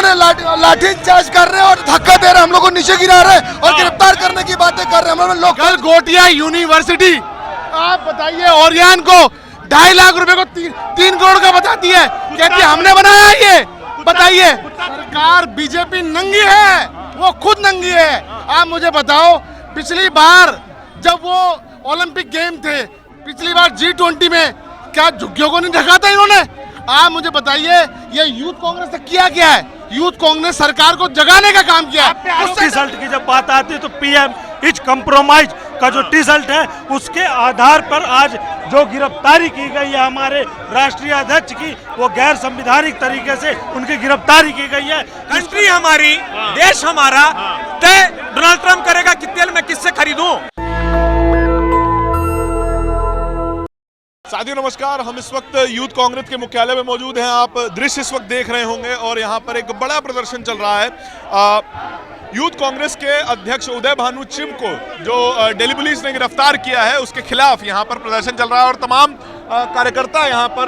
इन्होंने लाठी चार्ज कर रहे हैं और धक्का दे रहे हैं, हम लोग को नीचे गिरा रहे हैं और गिरफ्तार करने की बातें कर रहे हैं। हम लोग कल गोटिया यूनिवर्सिटी, आप बताइए, ओरियन को 2.5 लाख रुपए को 3 करोड़ का बताती है, कहती है हमने बनाया ये। बताइए, सरकार बीजेपी नंगी है, वो खुद नंगी है। आप मुझे बताओ, पिछली बार जब वो ओलंपिक गेम थे, पिछली बार G20 में क्या झुग्गियों को नहीं ढका था इन्होंने? आप मुझे बताइए, ये यूथ कांग्रेस ने किया क्या है? यूथ कांग्रेस सरकार को जगाने का काम किया है। उस रिजल्ट की जब बात आती है तो पीएम इच कंप्रोमाइज का जो रिजल्ट है उसके आधार पर आज जो गिरफ्तारी की गई है हमारे राष्ट्रीय अध्यक्ष की, वो गैर संवैधानिक तरीके से उनकी गिरफ्तारी की गई है। कंट्री हमारी, देश हमारा, तय डोनाल्ड ट्रंप करेगा कि तेल मैं किससे खरीदूं? साथियों नमस्कार, हम इस वक्त यूथ कांग्रेस के मुख्यालय में मौजूद हैं। आप दृश्य इस वक्त देख रहे होंगे और यहाँ पर एक बड़ा प्रदर्शन चल रहा है। यूथ कांग्रेस के अध्यक्ष उदय भानु चिम को जो दिल्ली पुलिस ने गिरफ्तार किया है, उसके खिलाफ यहाँ पर प्रदर्शन चल रहा है और तमाम कार्यकर्ता यहाँ पर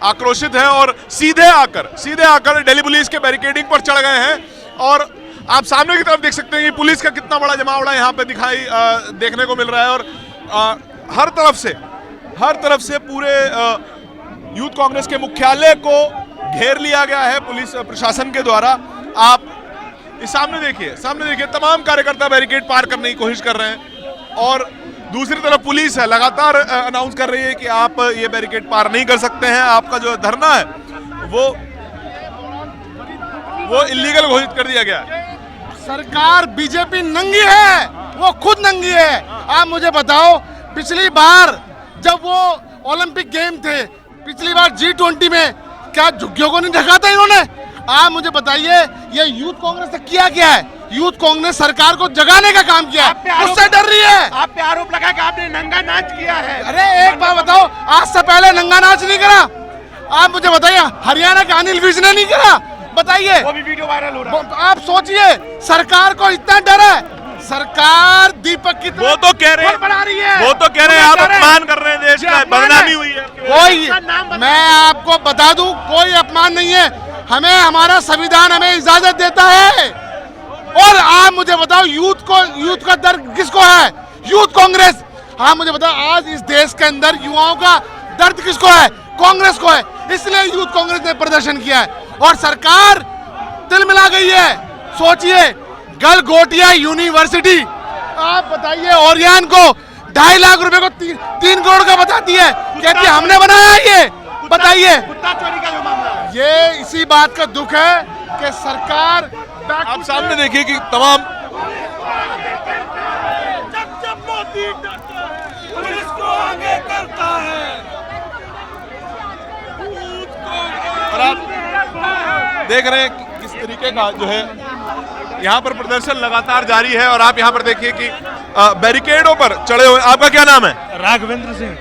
आक्रोशित हैं और सीधे आकर दिल्ली पुलिस के बैरिकेडिंग पर चढ़ गए हैं। और आप सामने की तरफ देख सकते हैं कि पुलिस का कितना बड़ा जमावड़ा यहाँ पे देखने को मिल रहा है और हर तरफ से पूरे यूथ कांग्रेस के मुख्यालय को घेर लिया गया है पुलिस प्रशासन के द्वारा। आप इस सामने देखिए, तमाम कार्यकर्ता बैरिकेड पार करने की कोशिश कर रहे हैं और दूसरी तरफ पुलिस है, लगातार अनाउंस कर रही है कि आप ये बैरिकेड पार नहीं कर सकते हैं, आपका जो धरना है वो इल्लीगल घोषित कर दिया गया है। सरकार बीजेपी नंगी है, वो खुद नंगी है। आप मुझे बताओ, पिछली बार जब वो ओलंपिक गेम थे, पिछली बार G20 में क्या झुग्गियों को नहीं ढका था इन्होंने? आप मुझे बताइए, ये यूथ कांग्रेस ने किया क्या है? यूथ कांग्रेस सरकार को जगाने का काम किया है, उससे डर रही है। आप पे आरोप लगा कि आपने नंगा नाच किया है। अरे एक बात बताओ, आज से पहले नंगा नाच नहीं करा? आप मुझे बताइए, हरियाणा का अनिल विज ने नहीं करा? बताइए, वो भी वीडियो वायरल हो रहा है। आप सोचिए, सरकार को इतना डर है। सरकार दीपक की वो तो कह रहे हैं, बना रही है, वो तो कह रहे हैं आप अपमान कर रहे हैं, देश का बदनामी हुई है। मैं आपको बता दूं, कोई अपमान नहीं है। हमें हमारा संविधान हमें इजाजत देता है। और आप मुझे बताओ, यूथ का दर्द किसको है? यूथ कांग्रेस। आप मुझे बताओ, आज इस देश के अंदर युवाओं का दर्द किसको है? कांग्रेस को है। इसलिए यूथ कांग्रेस ने प्रदर्शन किया है और सरकार तिलमिला गई है। सोचिए, कल गोटिया यूनिवर्सिटी, आप बताइए, ओरियन को 2.5 लाख रुपए को 3 करोड़ का बताती है, कहती है हमने बनाया ये। बताइए, कुत्ता चोरी का जो मामला है, ये इसी बात का दुख है कि सरकार, आप सामने देखिए कि तमाम जब मोदी पुलिस को आगे करता है, और आप देख रहे हैं कि किस तरीके का जो है यहाँ पर प्रदर्शन लगातार जारी है। और आप यहाँ पर देखिए कि बैरिकेडों पर चढ़े हुए, आपका क्या नाम है? राघवेंद्र सिंह।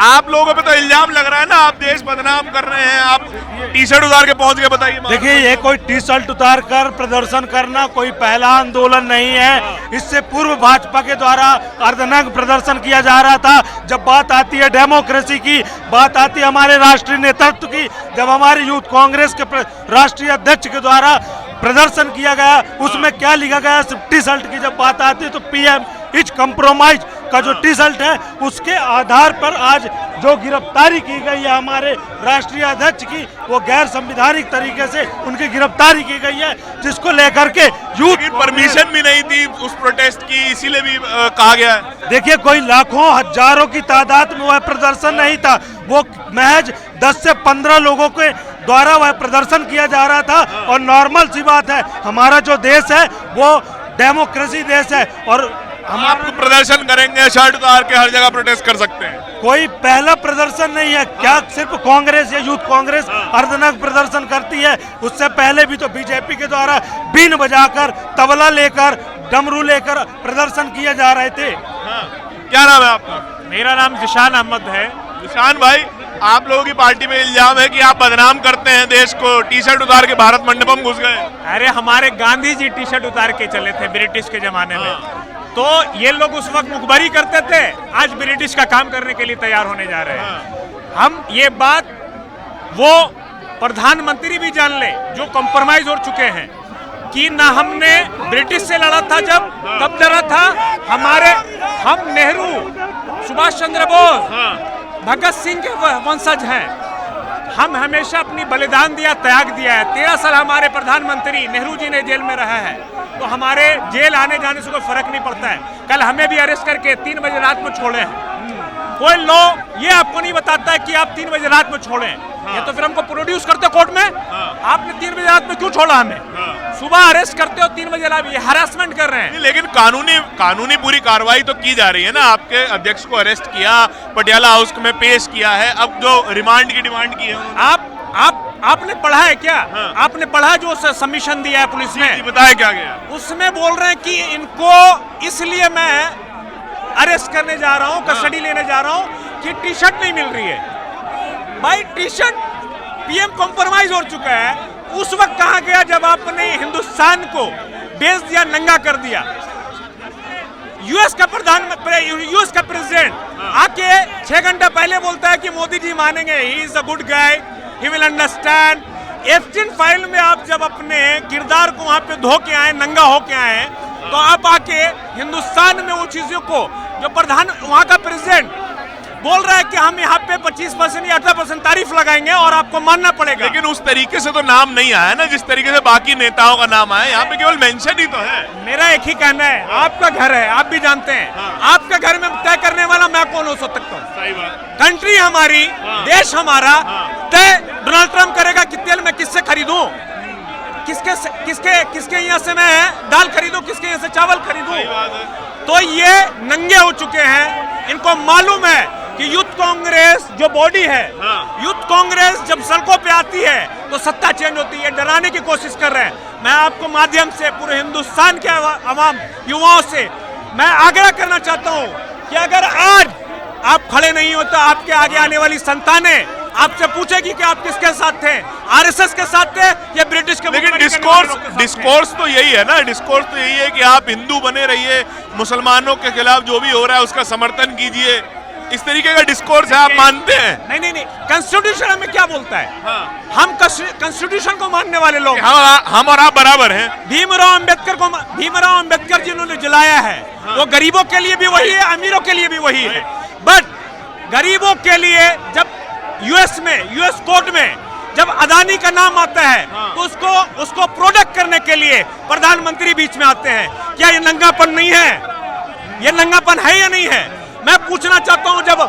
आप लोगों पे तो इल्जाम लग रहा है ना, आप देश बदनाम कर रहे हैं, आप टी-शर्ट उतार के पहुंच गए। बताइए। देखिए, ये कोई टी-शर्ट उतार कर प्रदर्शन करना कोई पहला आंदोलन नहीं है। इससे पूर्व भाजपा के द्वारा अर्धनग्न प्रदर्शन किया जा रहा था। जब बात आती है डेमोक्रेसी की, बात आती है हमारे राष्ट्रीय नेतृत्व की, जब हमारे यूथ कांग्रेस के राष्ट्रीय अध्यक्ष के द्वारा प्रदर्शन किया गया, उसमें क्या लिखा गया? टी-शर्ट की जब बात आती है तो पीएम इच कंप्रोमाइज का जो रिजल्ट है उसके आधार पर आज जो गिरफ्तारी की गई है हमारे राष्ट्रीय अध्यक्ष की, वो गैर संवैधानिक तरीके से उनकी गिरफ्तारी की गई है, जिसको लेकर के यूथ की परमिशन भी नहीं थी उस प्रोटेस्ट की, इसीलिए भी कहा गया है। देखिए, कोई लाखों हजारों की तादाद में वह प्रदर्शन नहीं था, वो महज 10 से 15 लोगों के द्वारा वह प्रदर्शन किया जा रहा था। और नॉर्मल सी बात है, हमारा जो देश है वो डेमोक्रेसी देश है और हम आपको प्रदर्शन करेंगे, शर्ट उतार के हर जगह प्रोटेस्ट कर सकते हैं। कोई पहला प्रदर्शन नहीं है। क्या सिर्फ कांग्रेस या यूथ कांग्रेस अर्धनग्न प्रदर्शन करती है? उससे पहले भी तो बीजेपी के द्वारा बीन बजाकर, तबला लेकर, डमरू लेकर प्रदर्शन किए जा रहे थे। क्या नाम है आपका? मेरा नाम जिशान अहमद है। जिशान भाई, आप लोगों की पार्टी में इल्जाम है कि आप बदनाम करते हैं देश को, टी-शर्ट उतार के भारत मंडपम घुस गए। अरे हमारे गांधी जी टी-शर्ट उतार के चले थे ब्रिटिश के जमाने में, तो ये लोग उस वक्त मुखबरी करते थे, आज ब्रिटिश का काम करने के लिए तैयार होने जा रहे हैं। हम ये बात वो प्रधानमंत्री भी जान ले जो कॉम्प्रोमाइज हो चुके हैं कि ना हमने ब्रिटिश से लड़ा था तब लड़ा था हम नेहरू, सुभाष चंद्र बोस, भगत सिंह के वंशज हैं। हम हमेशा अपनी बलिदान दिया, त्याग दिया है। 13 साल हमारे प्रधानमंत्री नेहरू जी ने जेल में रहा है, तो हमारे जेल आने जाने से कोई फर्क नहीं पड़ता है। कल हमें भी अरेस्ट करके 3 बजे रात में छोड़े हैं। कोई लॉ ये आपको नहीं बताता है कि आप 3 बजे रात में छोड़ें। ये तो फिर हमको प्रोड्यूस करते कोर्ट में। आपने 3 बजे रात में क्यों छोड़ा हमें? सुबह अरेस्ट करते हो, 3 बजे रात में हरासमेंट कर रहे हैं। लेकिन कानूनी पूरी कार्रवाई तो की जा रही है ना। आपके अध्यक्ष को अरेस्ट किया, पटियाला हाउस में पेश किया है, अब जो रिमांड की डिमांड की है आपने पढ़ा है क्या? आपने पढ़ा जो सबमिशन दिया है पुलिस ने? बताया क्या गया? उसमें बोल रहे हैं कि इनको इसलिए मैं अरेस्ट करने जा रहा हूं, कस्टडी लेने जा रहा हूं कि टी शर्ट नहीं मिल रही है। भाई टी शर्ट पीएम कॉम्प्रोमाइज हो चुका है। उस वक्त कहा गया जब आपने हिंदुस्तान को बेच दिया, नंगा कर दिया। यूएस का प्रेसिडेंट आके 6 घंटा पहले बोलता है कि मोदी जी मानेंगे, he is a good guy, he will understand. एफचिन फाइल में आप जब अपने किरदार को वहां पे धो के आए, नंगा हो के आए, तो आप आके हिंदुस्तान में वो चीजों को जो वहां का प्रेसिडेंट बोल रहा है कि हम यहाँ पे 25% या 18% तारीफ लगाएंगे और आपको मानना पड़ेगा। लेकिन उस तरीके से तो नाम नहीं आया ना जिस तरीके से बाकी नेताओं का नाम आया। यहाँ पे केवल मेंशन ही तो है। मेरा एक ही कहना है, आपका घर है, आप भी जानते हैं। आपके घर में तय करने वाला मैं कौन हो सकता हूँ? सही बात। कंट्री हमारी, देश हमारा, तय डोनाल्ड ट्रंप करेगा कि तेल मैं किससे खरीदूं, किसके यहाँ से मैं दाल खरीदूं, किसके यहाँ से चावल खरीदूं। तो ये नंगे हो चुके हैं। इनको मालूम है कि यूथ कांग्रेस जो बॉडी है, यूथ कांग्रेस जब सड़कों पे आती है तो सत्ता चेंज होती है। डराने की कोशिश कर रहे हैं। मैं आपको माध्यम से पूरे हिंदुस्तान के आवाम युवाओं से मैं आग्रह करना चाहता हूं कि अगर आज आप खड़े नहीं होते, आपके आगे आने वाली संतानें आपसे पूछेगी कि आप किसके साथ थे, आरएसएस के साथ थे या ब्रिटिश के? लेकिन डिस्कोर्स तो यही है ना। डिस्कोर्स तो यही है कि आप हिंदू बने रहिए, मुसलमानों के खिलाफ जो भी हो रहा है उसका समर्थन कीजिए। इस तरीके का डिस्कोर्स है, आप मानते हैं? नहीं। कॉन्स्टिट्यूशन हमें क्या बोलता है? हम कॉन्स्टिट्यूशन को मानने वाले लोग, हम और आप बराबर हैं। भीमराव अंबेडकर जिन्होंने जलाया है वो गरीबों के लिए भी वही है, अमीरों के लिए भी वही है। बट गरीबों के लिए जब यूएस कोर्ट में जब अदानी का नाम आता है तो उसको प्रोटेक्ट करने के लिए प्रधानमंत्री बीच में आते हैं। क्या ये नंगापन नहीं है? ये नंगापन है या नहीं है? मैं पूछना चाहता हूं, जब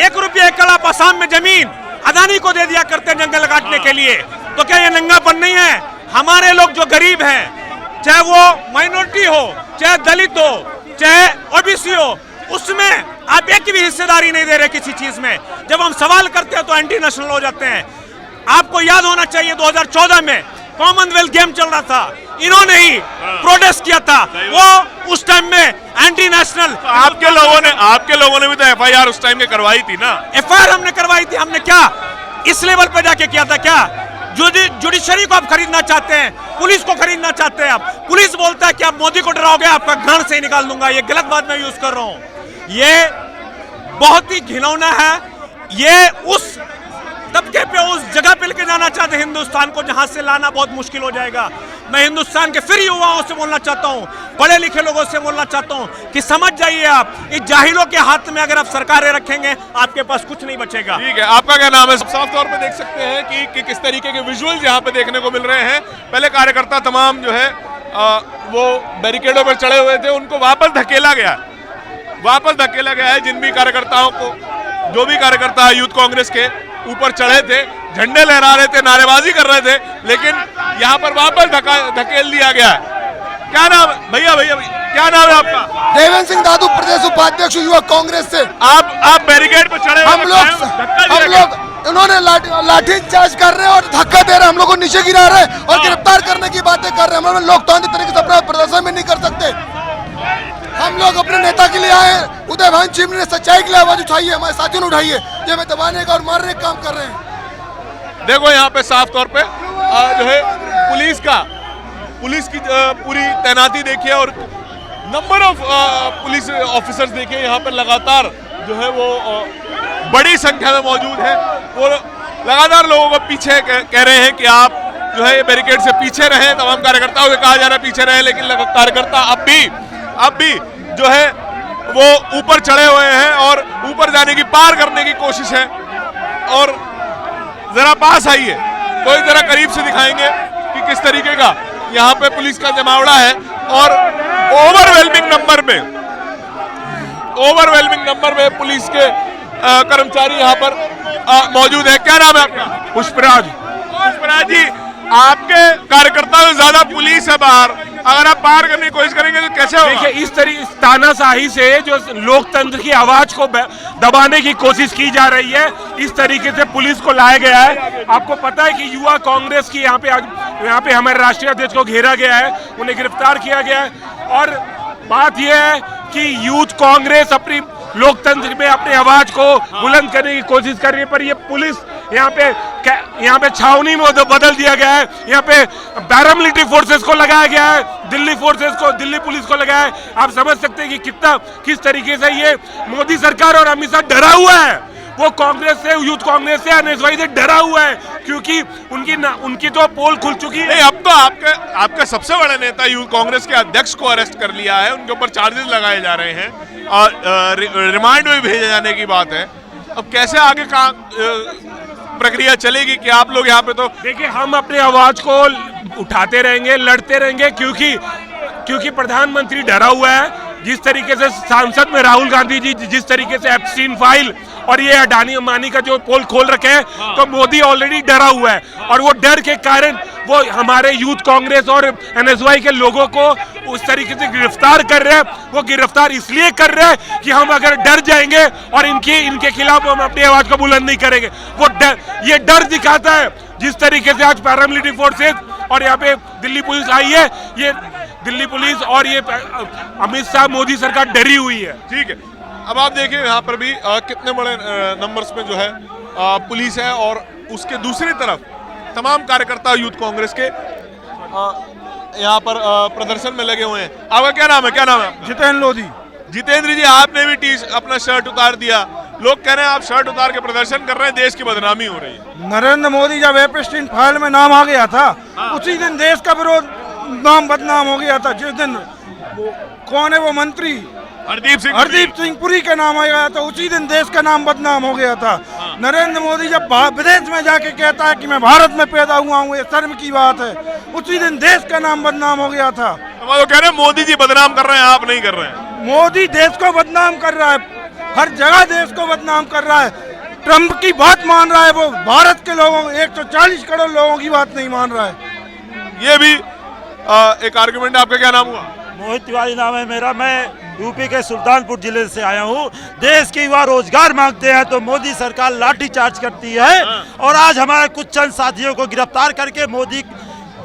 1 रुपया एकड़ आप आसाम में जमीन अदानी को दे दिया करते हैं जंगल काटने के लिए, तो क्या ये नंगापन नहीं है? हमारे लोग जो गरीब हैं, चाहे वो माइनॉरिटी हो, चाहे दलित हो, चाहे ओबीसी हो, उसमें आप एक भी हिस्सेदारी नहीं दे रहे किसी चीज में। जब हम सवाल करते हैं तो एंटी नेशनल हो जाते हैं। आपको याद होना चाहिए 2014 में कॉमनवेल्थ गेम चल रहा था, इन्होंने ही प्रोटेस्ट किया था। वो उस टाइम में एंटी नेशनल। आपके लोगों ने भी तो एफआईआर उस टाइम में करवाई थी ना। एफआईआर हमने करवाई थी। हमने क्या इस लेवल पे जाके किया था? क्या जुडिशरी को आप खरीदना चाहते हैं, पुलिस को खरीदना चाहते हैं? आप पुलिस बोलता है कि आप मोदी को डराओगे, आपका घर से ही निकाल दूंगा। ये गलत बात मैं यूज कर रहा हूं। ये बहुत ही घिनौना है। ये उस तबके पे, उस जगह पे लेके जाना चाहते हैं हिंदुस्तान को जहां से लाना बहुत मुश्किल हो जाएगा। मैं हिंदुस्तान के फिर युवाओं से बोलना चाहता हूं, पढ़े लिखे लोगों से बोलना चाहता हूं कि समझ जाइए, आप इस जाहिलों के हाथ में अगर आप सरकारें रखेंगे आपके पास कुछ नहीं बचेगा। ठीक है, आपका क्या नाम है? साफ तौर पे देख सकते हैं कि किस तरीके के विजुअल्स यहाँ पे देखने को मिल रहे हैं। पहले कार्यकर्ता तमाम जो है वो बैरिकेडों पर चढ़े हुए थे, उनको वापस धकेला गया है। जिन भी कार्यकर्ताओं को, जो भी कार्यकर्ता यूथ कांग्रेस के ऊपर चढ़े थे, झंडे लहरा रहे थे, नारेबाजी कर रहे थे, लेकिन यहाँ पर वापस धकेल दिया गया है। क्या नाम भैया क्या नाम है आपका? देवेंद्र सिंह दादू, प्रदेश उपाध्यक्ष युवा कांग्रेस से। आप बैरिकेड पर चढ़े? हम लोग उन्होंने लाठी चार्ज कर रहे हैं और धक्का दे रहे हैं, हम लोग को नीचे गिरा रहे हैं और गिरफ्तार करने की बातें कर रहे हैं। हम लोग लोकतांत्रिक तरीके से अपना प्रदर्शन भी नहीं कर सकते। हम लोग अपने नेता के लिए आए, उदय भान चिमनी ने सच्चाई के लिए आवाज उठाई है, हमारे साथियों ने उठाई है। ये हमें दबाने का और मारने का काम कर रहे हैं। देखो यहाँ पे साफ तौर पे जो है पुलिस की पूरी तैनाती देखिए और नंबर ऑफ पुलिस ऑफिसर्स देखिए यहाँ पे लगातार जो है वो बड़ी संख्या में मौजूद है। वो लगातार लोगों को पीछे कह रहे हैं कि आप जो है ये बैरिकेड से पीछे रहें। तमाम कार्यकर्ताओं से कहा जा रहा है पीछे रहें, लेकिन कार्यकर्ता अब भी जो है वो ऊपर चढ़े हुए हैं और ऊपर जाने की, पार करने की कोशिश है। और जरा पास आइए तो जरा करीब से दिखाएंगे कि किस तरीके का यहाँ पे पुलिस का जमावड़ा है और ओवरवेलमिंग नंबर में पुलिस के कर्मचारी यहाँ पर मौजूद है। क्या नाम है आपका? पुष्पराज जी, आपके कार्यकर्ताओं से ज्यादा पुलिस है बाहर, अगर आप पार करने की कोशिश करेंगे तो कैसे होगा? देखिए, इस तरीके तानाशाही से जो लोकतंत्र की आवाज को दबाने की कोशिश की जा रही है, इस तरीके से पुलिस को लाया गया है। आपको पता है कि युवा कांग्रेस की यहाँ पे हमारे राष्ट्रीय अध्यक्ष को घेरा गया है, उन्हें गिरफ्तार किया गया है। और बात यह है कि यूथ कांग्रेस अपनी लोकतंत्र में अपनी आवाज को बुलंद करने की कोशिश कर रही है, पर ये पुलिस यहाँ पे छावनी में बदल दिया गया है। यहाँ पे पैरामिलिट्री फोर्सेस को लगाया गया है, दिल्ली पुलिस को लगाया है। आप समझ सकते हैं कि किस तरीके से ये मोदी सरकार और अमित शाह डरा हुआ है। वो कांग्रेस से, यूथ कांग्रेस से, एनएसवाई से डरा हुआ है, क्योंकि उनकी तो पोल खुल चुकी है। नहीं, अब तो आपके सबसे बड़े नेता यूथ कांग्रेस के अध्यक्ष को अरेस्ट कर लिया है, उनके ऊपर चार्जेस लगाए जा रहे हैं और रिमांड में भेजे जाने की बात है। अब कैसे आगे का प्रक्रिया चलेगी कि आप लोग यहाँ पे? तो देखिए, हम अपनी आवाज को उठाते रहेंगे, लड़ते रहेंगे, क्योंकि प्रधानमंत्री डरा हुआ है। जिस तरीके से सांसद में राहुल गांधी जी जिस तरीके से एप्स्टीन फाइल और ये अडानी अंबानी का जो पोल खोल रखे हैं, तो मोदी ऑलरेडी डरा हुआ है और वो डर के कारण वो हमारे यूथ कांग्रेस और एनएसवाई के लोगों को उस तरीके से गिरफ्तार कर रहे हैं। वो गिरफ्तार इसलिए कर रहे हैं कि हम अगर डर जाएंगे और इनके खिलाफ हम अपनी आवाज को बुलंद नहीं करेंगे। ये डर दिखाता है। जिस तरीके से आज पैरामिलिट्री फोर्सेस और यहाँ पे दिल्ली पुलिस आई है, ये दिल्ली पुलिस और ये अमित शाह, मोदी सरकार डरी हुई है। ठीक है, अब आप देखिए यहाँ पर भी कितने बड़े नंबर्स में जो है पुलिस है और उसके दूसरी तरफ तमाम कार्यकर्ता यूथ कांग्रेस के यहाँ पर प्रदर्शन में लगे हुए हैं। आपका क्या नाम है? जितेंद्र लोधी। जितेंद्र जी, आपने भी अपना शर्ट उतार दिया। लोग कह रहे हैं आप शर्ट उतार के प्रदर्शन कर रहे हैं, देश की बदनामी हो रही है। नरेंद्र मोदी जब एप्स्टीन फाइल में नाम आ गया था, उसी दिन देश का विरोध नाम बदनाम हो गया था। जिस दिन कौन है वो मंत्री, हरदीप सिंह पुरी का नाम आ गया था, उसी दिन देश का नाम बदनाम हो गया था। नरेंद्र मोदी जब विदेश में जाके कहता है कि मैं भारत में पैदा हुआ हूँ, ये शर्म की बात है, उसी दिन देश का नाम बदनाम हो गया था। वो कह रहे हैं मोदी जी बदनाम कर रहे हैं, आप नहीं कर रहे हैं। मोदी देश को बदनाम कर रहा है, हर जगह देश को बदनाम कर रहा है। ट्रंप की बात मान रहा है, वो भारत के लोगों 140 करोड़ लोगों की बात नहीं मान रहा है। ये भी एक आर्गुमेंट। आपका क्या नाम हुआ? मोहित तिवारी नाम है मेरा। मैं यूपी के सुल्तानपुर जिले से आया हूँ। देश के युवा रोजगार मांगते हैं तो मोदी सरकार लाठी चार्ज करती है और आज हमारे कुछ चंद साथियों को गिरफ्तार करके मोदी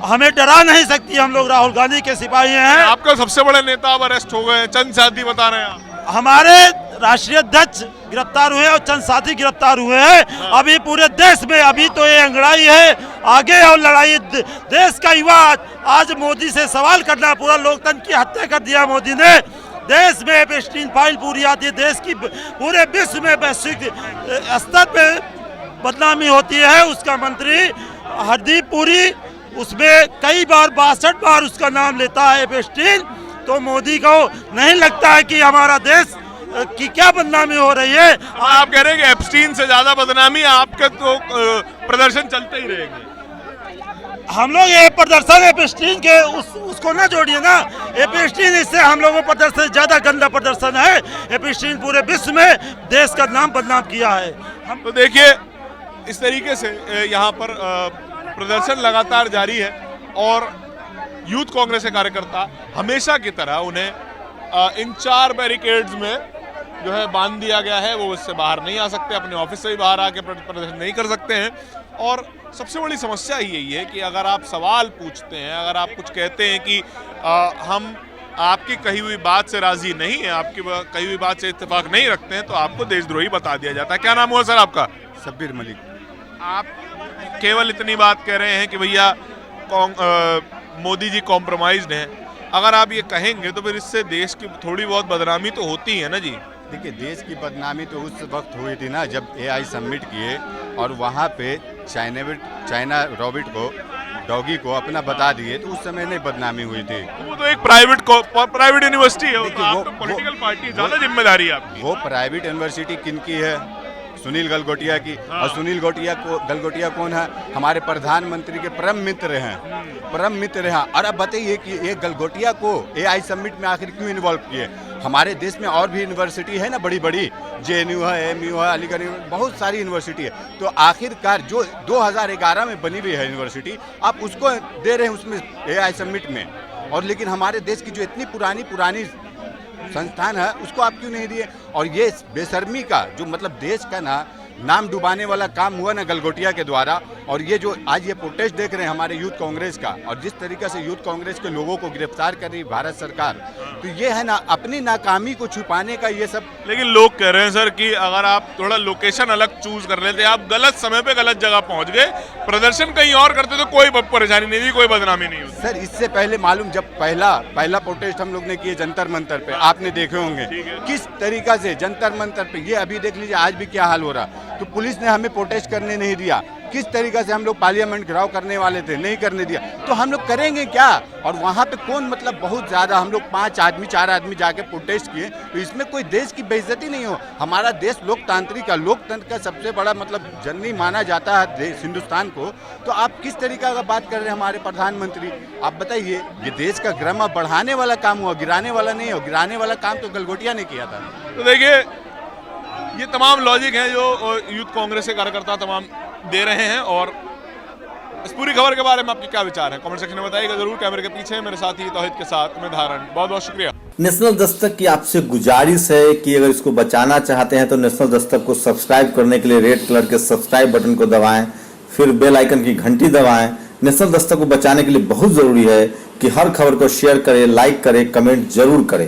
हमें डरा नहीं सकती। हम लोग राहुल गांधी के सिपाही हैं। आपका सबसे बड़े नेता अब अरेस्ट हो गए, चंद साथी बता रहे हैं आप। हमारे राष्ट्रीय अध्यक्ष गिरफ्तार हुए और चंद साथी गिरफ्तार हुए हैं। अभी पूरे देश में अभी तो ये अंगड़ाई है, आगे और लड़ाई। देश का युवा आज मोदी से सवाल करना, पूरा लोकतंत्र की हत्या कर दिया मोदी ने। देश में एप्स्टीन फाइल पूरी आती है, देश की पूरे विश्व में वैश्विक स्तर पे बदनामी होती है। उसका मंत्री हरदीप पुरी, उसमें कई बार 62 बार उसका नाम लेता है एप्स्टीन। तो मोदी को नहीं लगता है कि हमारा देश की क्या बदनामी हो रही है। आप कह रहे हैं कि एप्स्टीन से ज्यादा बदनामी, आपके तो प्रदर्शन चलते ही रहेंगे। हम लोग ये प्रदर्शन एप्स्टीन के उसको ना जोड़िए ना। एप्स्टीन इससे हम लोगों का प्रदर्शन ज्यादा गंदा प्रदर्शन है। एप्स्टीन पूरे विश्व में देश का नाम बदनाम किया है। हम तो देखिए इस तरीके से यहाँ पर प्रदर्शन लगातार जारी है और यूथ कांग्रेस के कार्यकर्ता हमेशा की तरह उन्हें इन 4 बैरिकेड्स में जो है बांध दिया गया है। वो इससे बाहर नहीं आ सकते, अपने ऑफिस से भी बाहर आके प्रदर्शन नहीं कर सकते हैं। और सबसे बड़ी समस्या ही यही है कि अगर आप सवाल पूछते हैं, अगर आप कुछ कहते हैं कि हम आपकी कही हुई बात से राजी नहीं है, आपकी कही हुई बात से इत्तेफाक नहीं रखते हैं, तो आपको देशद्रोही बता दिया जाता है। क्या नाम हुआ सर आपका? शब्बीर मलिक। आप केवल इतनी बात कह रहे हैं कि भैया मोदी जी कॉम्प्रोमाइज्ड हैं। अगर आप ये कहेंगे तो फिर इससे देश की थोड़ी बहुत बदनामी तो होती है ना जी। देखिए, देश की बदनामी तो उस वक्त हुई थी ना जब एआई समिट किए और वहाँ पे चाइना रॉबिट को, डॉगी को अपना बता दिए, तो उस समय नहीं बदनामी हुई थी। वो तो एक प्राइवेट यूनिवर्सिटी है, देखिए, आप तो पॉलिटिकल पार्टी, ज्यादा जिम्मेदारी है आपकी। वो प्राइवेट यूनिवर्सिटी किनकी है? सुनील गलगोटिया की। और सुनील गलगोटिया कौन है? हमारे प्रधानमंत्री के परम मित्र हैं। और अब बताइए कि ये गलगोटिया को एआई समिट में आखिर क्यों इन्वॉल्व किए? हमारे देश में और भी यूनिवर्सिटी है ना, बड़ी बड़ी, जेएनयू है, एमयू है, अलीगढ़, बहुत सारी यूनिवर्सिटी है। तो आखिरकार जो 2011 में बनी हुई है यूनिवर्सिटी, आप उसको दे रहे हैं उसमें एआई समिट में, और लेकिन हमारे देश की जो इतनी पुरानी संस्थान है उसको आप क्यों नहीं दिए? और ये बेशर्मी का जो मतलब देश का नाम डुबाने वाला काम हुआ ना गलगोटिया के द्वारा। और ये जो आज ये प्रोटेस्ट देख रहे हैं हमारे यूथ कांग्रेस का, और जिस तरीके से यूथ कांग्रेस के लोगों को गिरफ्तार कर रही भारत सरकार, तो ये है ना अपनी नाकामी को छुपाने का ये सब। लेकिन लोग कह रहे हैं सर कि अगर आप थोड़ा लोकेशन अलग चूज कर लेते, आप गलत समय पे गलत जगह पहुंच गए, प्रदर्शन कहीं और करते तो कोई परेशानी नहीं थी, कोई बदनामी नहीं होती। सर, इससे पहले मालूम, जब पहला प्रोटेस्ट हम लोग ने किए जंतर मंतर पे, आपने देखे होंगे किस तरीका से जंतर मंतर पे, ये अभी देख लीजिए आज भी क्या हाल हो रहा। तो पुलिस ने हमें प्रोटेस्ट करने नहीं दिया, किस तरीका से हम लोग पार्लियामेंट घेराव करने वाले थे, नहीं करने दिया, तो हम लोग करेंगे क्या? और वहाँ पे कौन मतलब बहुत ज़्यादा हम लोग 5 आदमी 4 आदमी जाके प्रोटेस्ट किए, तो इसमें कोई देश की बेइज्जती नहीं हो। हमारा देश लोकतंत्र का सबसे बड़ा मतलब जननी माना जाता है देश हिंदुस्तान को। तो आप किस तरीका का बात कर रहे हैं हमारे प्रधानमंत्री? आप बताइए, ये देश का गरिमा बढ़ाने वाला काम हुआ, गिराने वाला नहीं हो। गिराने वाला काम तो गलगोटिया ने किया था। तो देखिए, ये तमाम लॉजिक है जो यूथ कांग्रेस के कार्यकर्ता तमाम दे रहे हैं। और इस पूरी खबर के बारे में आपके क्या विचार हैं, कमेंट सेक्शन में बताइएगा जरूर। कैमरे के पीछे मेरे साथी तौहीद के साथ मैं धारण, बहुत बहुत शुक्रिया। नेशनल दस्तक की आपसे गुजारिश है कि अगर इसको बचाना चाहते हैं तो नेशनल दस्तक को सब्सक्राइब करने के लिए रेड कलर के सब्सक्राइब बटन को दबाएं, फिर बेल आइकन की घंटी दबाएं। नेशनल दस्तक को बचाने के लिए बहुत जरूरी है कि हर खबर को शेयर करें, लाइक करें, कमेंट जरूर करें।